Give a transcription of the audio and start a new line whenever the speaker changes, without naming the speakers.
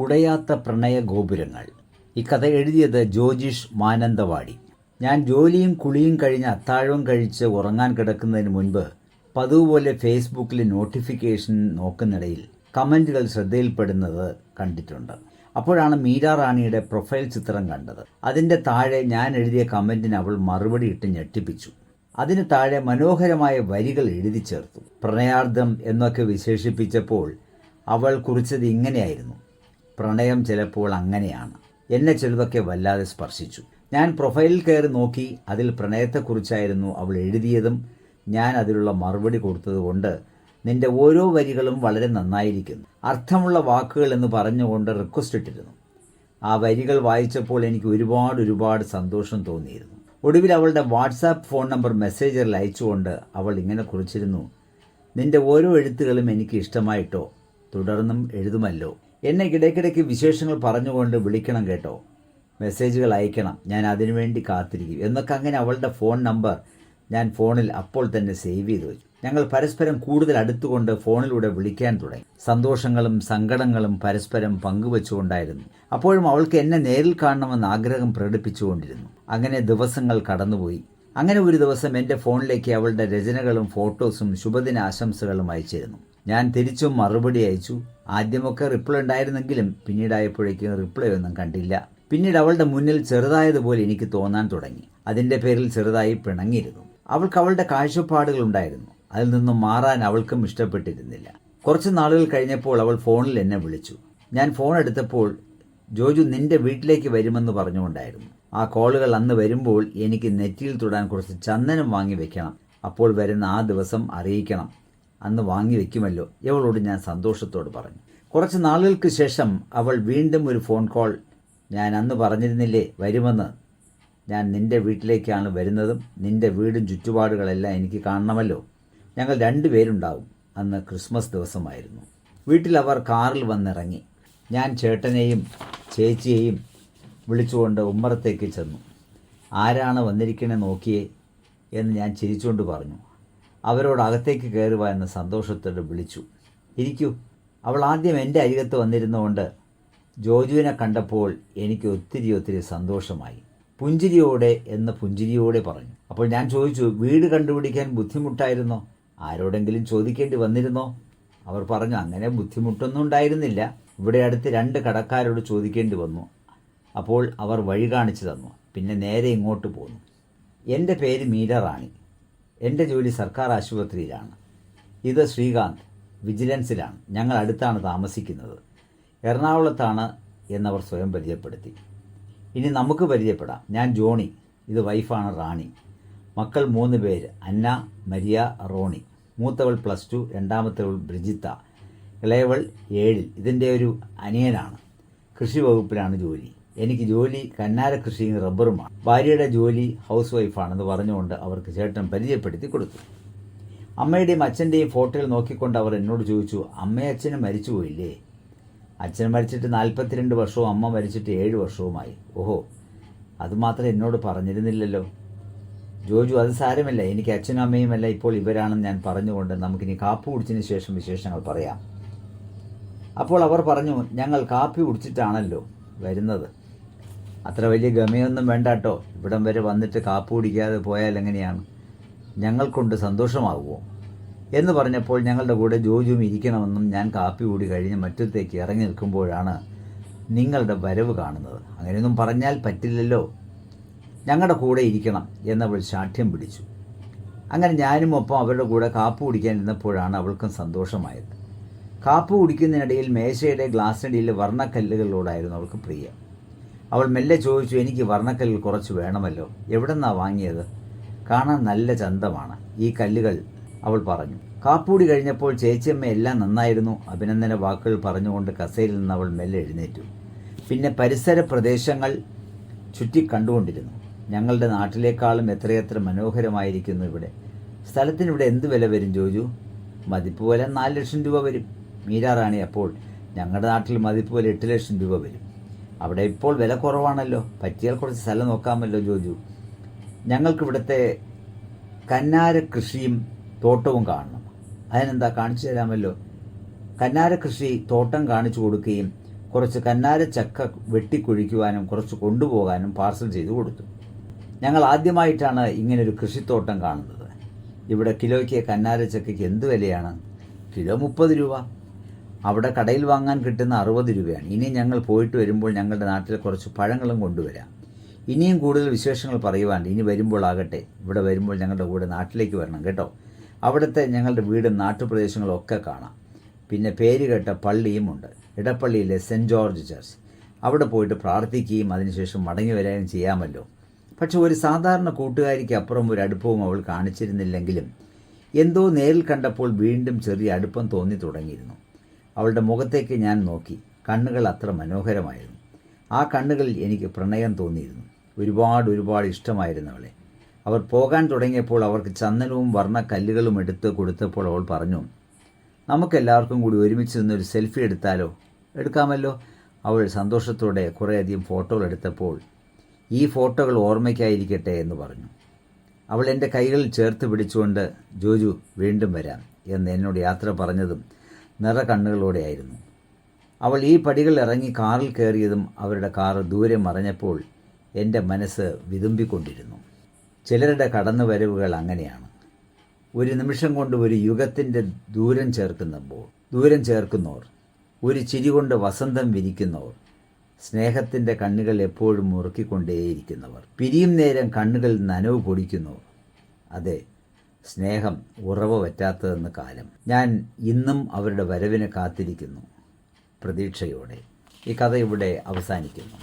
ഉടയാത്ത പ്രണയ ഗോപുരങ്ങൾ. ഈ കഥ എഴുതിയത് ജോജിഷ് മാനന്തവാടി. ഞാൻ ജോലിയും കുളിയും കഴിഞ്ഞ് അത്താഴവും കഴിച്ച് ഉറങ്ങാൻ കിടക്കുന്നതിന് മുൻപ് പതിവ് പോലെ ഫേസ്ബുക്കിൽ നോട്ടിഫിക്കേഷൻ നോക്കുന്നിടയിൽ കമൻറ്റുകൾ ശ്രദ്ധയിൽപ്പെടുന്നത് കണ്ടിട്ടുണ്ട്. അപ്പോഴാണ് മീര റാണിയുടെ പ്രൊഫൈൽ ചിത്രം കണ്ടത്. അതിൻ്റെ താഴെ ഞാൻ എഴുതിയ കമൻറ്റിന് അവൾ മറുപടി ഇട്ട് ഞെട്ടിപ്പിച്ചു. അതിന് താഴെ മനോഹരമായ വരികൾ എഴുതി ചേർത്തു. പ്രണയാർദ്ധം എന്നൊക്കെ വിശേഷിപ്പിച്ചപ്പോൾ അവൾ കുറിച്ചത് ഇങ്ങനെയായിരുന്നു: പ്രണയം ചിലപ്പോൾ അങ്ങനെയാണ്. എന്നെ ചിലതൊക്കെ വല്ലാതെ സ്പർശിച്ചു. ഞാൻ പ്രൊഫൈലിൽ കയറി നോക്കി. അതിൽ പ്രണയത്തെക്കുറിച്ചായിരുന്നു അവൾ എഴുതിയതും ഞാൻ അതിലുള്ള മറുപടി കൊടുത്തതുകൊണ്ട് നിന്റെ ഓരോ വരികളും വളരെ നന്നായിരിക്കുന്നു, അർത്ഥമുള്ള വാക്കുകൾ എന്ന് പറഞ്ഞുകൊണ്ട് റിക്വസ്റ്റ് ഇട്ടിരുന്നു. ആ വരികൾ വായിച്ചപ്പോൾ എനിക്ക് ഒരുപാട് സന്തോഷം തോന്നിയിരുന്നു. ഒടുവിൽ അവളുടെ വാട്സാപ്പ് ഫോൺ നമ്പർ മെസ്സേജറിൽ അയച്ചുകൊണ്ട് അവൾ ഇങ്ങനെ കുറിച്ചിരുന്നു: നിന്റെ ഓരോ എഴുത്തുകളും എനിക്ക് ഇഷ്ടമായിട്ടോ, തുടർന്നും എഴുതുമല്ലോ. എന്നെ ഇടയ്ക്കിടയ്ക്ക് വിശേഷങ്ങൾ പറഞ്ഞുകൊണ്ട് വിളിക്കണം കേട്ടോ, മെസ്സേജുകൾ അയക്കണം, ഞാൻ അതിനുവേണ്ടി കാത്തിരിക്കും എന്നൊക്കെ. അങ്ങനെ അവളുടെ ഫോൺ നമ്പർ ഞാൻ ഫോണിൽ അപ്പോൾ തന്നെ സേവ് ചെയ്തു വെച്ചു. ഞങ്ങൾ പരസ്പരം കൂടുതൽ അടുത്തുകൊണ്ട് ഫോണിലൂടെ വിളിക്കാൻ തുടങ്ങി. സന്തോഷങ്ങളും സങ്കടങ്ങളും പരസ്പരം പങ്കുവെച്ചുകൊണ്ടായിരുന്നു. അപ്പോഴും അവൾക്ക് എന്നെ നേരിൽ കാണണമെന്ന് ആഗ്രഹം പ്രകടിപ്പിച്ചുകൊണ്ടിരുന്നു. അങ്ങനെ ദിവസങ്ങൾ കടന്നുപോയി. അങ്ങനെ ഒരു ദിവസം എൻ്റെ ഫോണിലേക്ക് അവളുടെ രചനകളും ഫോട്ടോസും ശുഭദിന ആശംസകളും അയച്ചിരുന്നു. ഞാൻ തിരിച്ചും മറുപടി അയച്ചു. ആദ്യമൊക്കെ റിപ്ലൈ ഉണ്ടായിരുന്നെങ്കിലും പിന്നീടായപ്പോഴേക്കും റിപ്ലൈ ഒന്നും കണ്ടില്ല. പിന്നീട് അവളുടെ മുന്നിൽ ചെറുതായതുപോലെ എനിക്ക് തോന്നാൻ തുടങ്ങി. അതിൻ്റെ പേരിൽ ചെറുതായി പിണങ്ങിയിരുന്നു. അവൾക്ക് അവളുടെ കാഴ്ചപ്പാടുകൾ ഉണ്ടായിരുന്നു. അതിൽ നിന്നും മാറാൻ അവൾക്കും ഇഷ്ടപ്പെട്ടിരുന്നില്ല. കുറച്ച് നാളുകൾ കഴിഞ്ഞപ്പോൾ അവൾ ഫോണിൽ എന്നെ വിളിച്ചു. ഞാൻ ഫോൺ എടുത്തപ്പോൾ ജോജു നിന്റെ വീട്ടിലേക്ക് വരുമെന്ന് പറഞ്ഞുകൊണ്ടായിരുന്നു. ആ കോളുകൾ അന്ന് വരുമ്പോൾ എനിക്ക് നെറ്റിയിൽ തൊടാൻ കുറച്ച് ചന്ദനം വാങ്ങി വെക്കണം, അപ്പോൾ വരുന്ന ആ ദിവസം അറിയിക്കണം, അന്ന് വാങ്ങി വെക്കുമല്ലോ, ഇവളോട് ഞാൻ സന്തോഷത്തോട് പറഞ്ഞു. കുറച്ച് നാളുകൾക്ക് ശേഷം അവൾ വീണ്ടും ഒരു ഫോൺ കോൾ. ഞാൻ അന്ന് പറഞ്ഞിരുന്നില്ലേ വരുമെന്ന്, ഞാൻ നിന്റെ വീട്ടിലേക്കാണ് വരുന്നതും നിന്റെ വീടും ചുറ്റുപാടുകളെല്ലാം എനിക്ക് കാണണമല്ലോ, ഞങ്ങൾ 2 പേരുണ്ടാവും. അന്ന് ക്രിസ്മസ് ദിവസമായിരുന്നു. വീട്ടിൽ അവർ കാറിൽ വന്നിറങ്ങി. ഞാൻ ചേട്ടനെയും ചേച്ചിയെയും വിളിച്ചുകൊണ്ട് ഉമ്മറത്തേക്ക് ചെന്നു. ആരാണ് വന്നിരിക്കണേ നോക്കിയേ എന്ന് ഞാൻ ചിരിച്ചുകൊണ്ട് പറഞ്ഞു. അവരോട് അകത്തേക്ക് കയറുക എന്ന സന്തോഷത്തോടെ വിളിച്ചു. ഇരിക്കൂ. അവൾ ആദ്യം എൻ്റെ അരികത്ത് വന്നിരുന്നുകൊണ്ട് ജോജുവിനെ കണ്ടപ്പോൾ എനിക്ക് ഒത്തിരി സന്തോഷമായി. പുഞ്ചിരിയോടെ പറഞ്ഞു. അപ്പോൾ ഞാൻ ചോദിച്ചു, വീട് കണ്ടുപിടിക്കാൻ ബുദ്ധിമുട്ടായിരുന്നോ? ആരോടെങ്കിലും ചോദിക്കേണ്ടി വന്നിരുന്നോ? അവർ പറഞ്ഞു, അങ്ങനെ ബുദ്ധിമുട്ടൊന്നും ഉണ്ടായിരുന്നില്ല. ഇവിടെ അടുത്ത് 2 കടക്കാരോട് ചോദിക്കേണ്ടി വന്നു. അപ്പോൾ അവർ വഴി കാണിച്ചു തന്നു. പിന്നെ നേരെ ഇങ്ങോട്ട് പോന്നു. എൻ്റെ പേര് മീര റാണി. എൻ്റെ ജോലി സർക്കാർ ആശുപത്രിയിലാണ്. ഇത് ശ്രീകാന്ത്, വിജിലൻസിലാണ്. ഞങ്ങൾ അടുത്താണ് താമസിക്കുന്നത്. എറണാകുളത്താണ് എന്നവർ സ്വയം പരിചയപ്പെടുത്തി. ഇനി നമുക്ക് പരിചയപ്പെടാം. ഞാൻ ജോണി, ഇത് വൈഫാണ് റാണി. മക്കൾ 3 പേര്: അന്ന, മരിയ, റോണി. മൂത്തവൾ +2, രണ്ടാമത്തവൾ ബ്രിജിത്ത, ഇളയവൾ 7. ഇതിൻ്റെ ഒരു അനിയനാണ്. കൃഷി വകുപ്പിലാണ് ജോലി. എനിക്ക് ജോലി കന്നാര കൃഷിയും റബ്ബറുമാണ്. ഭാര്യയുടെ ജോലി ഹൗസ് വൈഫാണെന്ന് പറഞ്ഞുകൊണ്ട് അവർക്ക് ചേട്ടൻ പരിചയപ്പെടുത്തി കൊടുത്തു. അമ്മയുടെയും അച്ഛൻ്റെയും ഫോട്ടോയിൽ നോക്കിക്കൊണ്ട് അവർ എന്നോട് ചോദിച്ചു, അമ്മയും അച്ഛനും മരിച്ചുപോയില്ലേ? അച്ഛൻ മരിച്ചിട്ട് 42 വർഷവും അമ്മ മരിച്ചിട്ട് 7 വർഷവുമായി. ഓഹോ, അതുമാത്രം എന്നോട് പറഞ്ഞിരുന്നില്ലല്ലോ. ജോജു, അത് സാരമില്ല, എനിക്ക് അച്ഛനും അമ്മയുമല്ല, ഇപ്പോൾ ഇവരാണെന്ന് ഞാൻ പറഞ്ഞുകൊണ്ട് നമുക്കിനി കാപ്പി കുടിച്ചതിന് ശേഷം വിശേഷങ്ങൾ പറയാം. അപ്പോൾ അവർ പറഞ്ഞു, ഞങ്ങൾ കാപ്പി കുടിച്ചിട്ടാണല്ലോ വരുന്നത്. അത്ര വലിയ ഗമയൊന്നും വേണ്ട കേട്ടോ. ഇവിടം വരെ വന്നിട്ട് കാപ്പി കുടിക്കാതെ പോയാൽ എങ്ങനെയാണ്? ഞങ്ങൾക്കൊണ്ട് സന്തോഷമാകുമോ എന്ന് പറഞ്ഞപ്പോൾ ഞങ്ങളുടെ കൂടെ ജോജുവും ഇരിക്കണമെന്നും ഞാൻ കാപ്പി കൂടി കഴിഞ്ഞ് മറ്റത്തേക്ക് ഇറങ്ങി നിൽക്കുമ്പോഴാണ് നിങ്ങളുടെ വരവ് കാണുന്നത്. അങ്ങനെയൊന്നും പറഞ്ഞാൽ പറ്റില്ലല്ലോ, ഞങ്ങളുടെ കൂടെ ഇരിക്കണം എന്നവൾ ശാഠ്യം പിടിച്ചു. അങ്ങനെ ഞാനും ഒപ്പം അവരുടെ കൂടെ കാപ്പി കുടിക്കാൻ ഇരുന്നപ്പോഴാണ് അവൾക്കും സന്തോഷമായത്. കാപ്പി കുടിക്കുന്നതിനിടയിൽ മേശയുടെ ഗ്ലാസ്സിനിടയിൽ വർണ്ണക്കല്ലുകളോടായിരുന്നു അവൾക്ക് പ്രിയം. അവൾ മെല്ലെ ചോദിച്ചു, എനിക്ക് വർണ്ണക്കല്ലുകൾ കുറച്ച് വേണമല്ലോ. എവിടെ നിന്നാണ് വാങ്ങിയത്? കാണാൻ നല്ല ചന്തമാണ് ഈ കല്ലുകൾ, അവൾ പറഞ്ഞു. കാപ്പൂടി കഴിഞ്ഞപ്പോൾ ചേച്ചിയമ്മ എല്ലാം നന്നായിരുന്നു അഭിനന്ദന വാക്കുകൾ പറഞ്ഞുകൊണ്ട് കസേരയിൽ നിന്ന് അവൾ മെല്ലെ എഴുന്നേറ്റു. പിന്നെ പരിസര പ്രദേശങ്ങൾ ചുറ്റി കണ്ടുകൊണ്ടിരുന്നു. ഞങ്ങളുടെ നാട്ടിലേക്കാളും എത്രയെത്ര മനോഹരമായിരിക്കുന്നു ഇവിടെ. സ്ഥലത്തിനിവിടെ എന്ത് വില വരും ജോജു? മതിപ്പ് പോലെ 4 ലക്ഷം രൂപ വരും. മീര റാണി, അപ്പോൾ ഞങ്ങളുടെ നാട്ടിൽ മതിപ്പ് പോലെ 8 ലക്ഷം രൂപ വരും. അവിടെ ഇപ്പോൾ വില കുറവാണല്ലോ. പറ്റിയാൽ കുറച്ച് സ്ഥലം നോക്കാമല്ലോ ജോജു. ഞങ്ങൾക്കിവിടുത്തെ കന്നാര കൃഷിയും തോട്ടവും കാണണം. അതിനെന്താ, കാണിച്ചു തരാമല്ലോ. കന്നാര കൃഷി തോട്ടം കാണിച്ചു കൊടുക്കുകയും കുറച്ച് കന്നാര ചക്ക വെട്ടിക്കുഴിക്കുവാനും കുറച്ച് കൊണ്ടുപോകാനും പാർസൽ ചെയ്തു കൊടുത്തു. ഞങ്ങൾ ആദ്യമായിട്ടാണ് ഇങ്ങനൊരു കൃഷിത്തോട്ടം കാണുന്നത്. ഇവിടെ കിലോയ്ക്ക് കന്നാര ചക്കയ്ക്ക് എന്ത് വിലയാണ്? കിലോ 30 രൂപ. അവിടെ കടയിൽ വാങ്ങാൻ കിട്ടുന്ന 60 രൂപയാണ്. ഇനി ഞങ്ങൾ പോയിട്ട് വരുമ്പോൾ ഞങ്ങളുടെ നാട്ടിലെ കുറച്ച് പഴങ്ങളും കൊണ്ടുവരാം. ഇനിയും കൂടുതൽ വിശേഷങ്ങൾ പറയുവാണ്ട്. ഇനി വരുമ്പോൾ ആകട്ടെ, ഇവിടെ വരുമ്പോൾ ഞങ്ങളുടെ കൂടെ നാട്ടിലേക്ക് വരണം കേട്ടോ. അവിടുത്തെ ഞങ്ങളുടെ വീടും നാട്ടുപ്രദേശങ്ങളും ഒക്കെ കാണാം. പിന്നെ പേര് കേട്ട പള്ളിയും ഉണ്ട്, ഇടപ്പള്ളിയിലെ സെൻറ്റ് ജോർജ് ചർച്ച്. അവിടെ പോയിട്ട് പ്രാർത്ഥിക്കുകയും അതിനുശേഷം മടങ്ങി വരികയും ചെയ്യാമല്ലോ. പക്ഷെ ഒരു സാധാരണ കൂട്ടുകാരിക്ക് അപ്പുറം ഒരു അടുപ്പവും അവൾ കാണിച്ചിരുന്നില്ലെങ്കിലും എന്തോ നേരിൽ കണ്ടപ്പോൾ വീണ്ടും ചെറിയ അടുപ്പം തോന്നി തുടങ്ങിയിരുന്നു. അവളുടെ മുഖത്തേക്ക് ഞാൻ നോക്കി. കണ്ണുകൾ അത്ര മനോഹരമായിരുന്നു. ആ കണ്ണുകളിൽ എനിക്ക് പ്രണയം തോന്നിയിരുന്നു. ഒരുപാട് ഇഷ്ടമായിരുന്നു അവളെ. അവർ പോകാൻ തുടങ്ങിയപ്പോൾ അവർക്ക് ചന്ദനവും വർണ്ണക്കല്ലുകളും എടുത്ത് കൊടുത്തപ്പോൾ അവൾ പറഞ്ഞു, നമുക്കെല്ലാവർക്കും കൂടി ഒരുമിച്ച് നിന്നൊരു സെൽഫി എടുത്താലോ? എടുക്കാമല്ലോ. അവൾ സന്തോഷത്തോടെ കുറേയധികം ഫോട്ടോകൾ എടുത്തപ്പോൾ ഈ ഫോട്ടോകൾ ഓർമ്മയ്ക്കായിരിക്കട്ടെ എന്ന് പറഞ്ഞു. അവൾ എൻ്റെ കൈകളിൽ ചേർത്ത് പിടിച്ചുകൊണ്ട് ജോജു വീണ്ടും വരാം എന്ന് എന്നോട് യാത്ര പറഞ്ഞതും നിറ കണ്ണുകളോടെയായിരുന്നു. അവൾ ഈ പടികൾ ഇറങ്ങി കാറിൽ കയറിയതും അവരുടെ കാറ് ദൂരെ മറഞ്ഞപ്പോൾ എൻ്റെ മനസ്സ് വിതുമ്പിക്കൊണ്ടിരുന്നു. ചിലരുടെ കടന്നുവരവുകൾ അങ്ങനെയാണ്. ഒരു നിമിഷം കൊണ്ട് ഒരു യുഗത്തിൻ്റെ ദൂരം ചേർക്കുന്നവർ, ഒരു ചിരി കൊണ്ട് വസന്തം വിരിക്കുന്നവർ, സ്നേഹത്തിൻ്റെ കണ്ണുകൾ എപ്പോഴും മുറുക്കിക്കൊണ്ടേയിരിക്കുന്നവർ, പിരിയും നേരം കണ്ണുകൾ നനവ് പൊടിക്കുന്നവർ. അതെ, സ്നേഹം ഉറവ് പറ്റാത്തതെന്ന് കാലം. ഞാൻ ഇന്നും അവരുടെ വരവിനെ കാത്തിരിക്കുന്നു പ്രതീക്ഷയോടെ. ഈ കഥ ഇവിടെ അവസാനിക്കുന്നു.